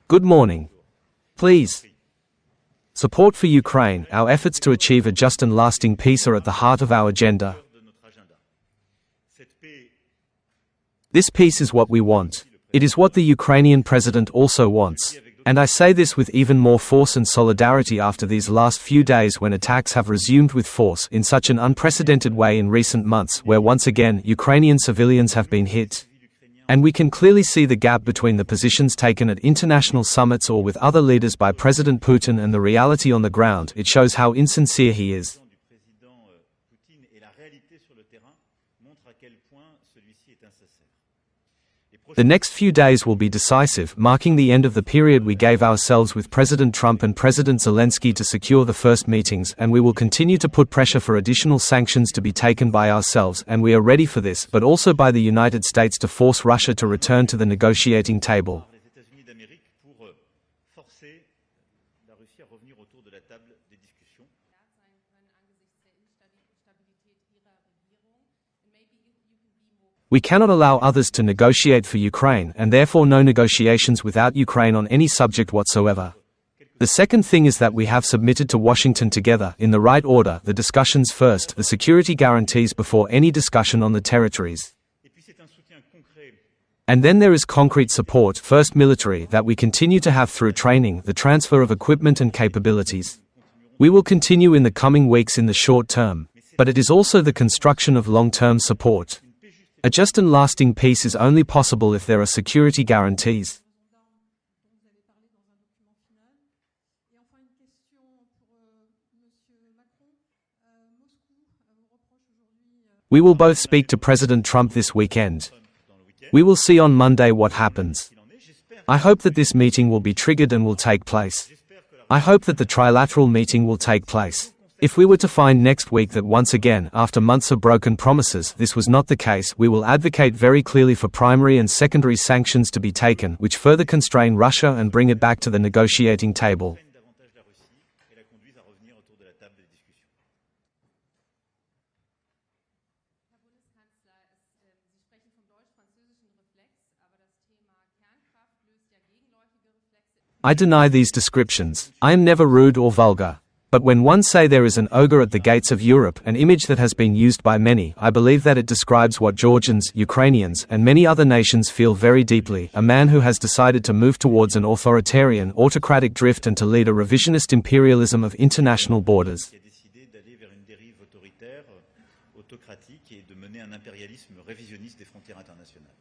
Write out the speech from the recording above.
Good morning. Please. Support for Ukraine, our efforts to achieve a just and lasting peace are at the heart of our agenda. This peace is what we want. It is what the Ukrainian president also wants. And I say this with even more force and solidarity after these last few days when attacks have resumed with force in such an unprecedented way in recent months where once again Ukrainian civilians have been hit. And we can clearly see the gap between the positions taken at international summits or with other leaders by President Putin and the reality on the ground. It shows how insincere he is. The next few days will be decisive, marking the end of the period we gave ourselves with President Trump and President Zelensky to secure the first meetings, and we will continue to put pressure for additional sanctions to be taken by ourselves, and we are ready for this, but also by the United States to force Russia to return to the negotiating table. We cannot allow others to negotiate for Ukraine, and therefore no negotiations without Ukraine on any subject whatsoever. The second thing is that we have submitted to Washington together, in the right order, the discussions first, the security guarantees before any discussion on the territories. And then there is concrete support, first military, that we continue to have through training, the transfer of equipment and capabilities. We will continue in the coming weeks in the short term, but it is also the construction of long-term support. A just and lasting peace is only possible if there are security guarantees. We will both speak to President Trump this weekend. We will see on Monday what happens. I hope that this meeting will be triggered and will take place. I hope that the trilateral meeting will take place. If we were to find next week that once again, after months of broken promises, this was not the case, we will advocate very clearly for primary and secondary sanctions to be taken, which further constrain Russia and bring it back to the negotiating table. I deny these descriptions. I am never rude or vulgar. But when one say there is an ogre at the gates of Europe, an image that has been used by many, I believe that it describes what Georgians, Ukrainians, and many other nations feel very deeply, a man who has decided to move towards an authoritarian, autocratic drift and to lead a revisionist imperialism of international borders. Autocratique et de mener un impérialisme révisionniste des frontières internationales.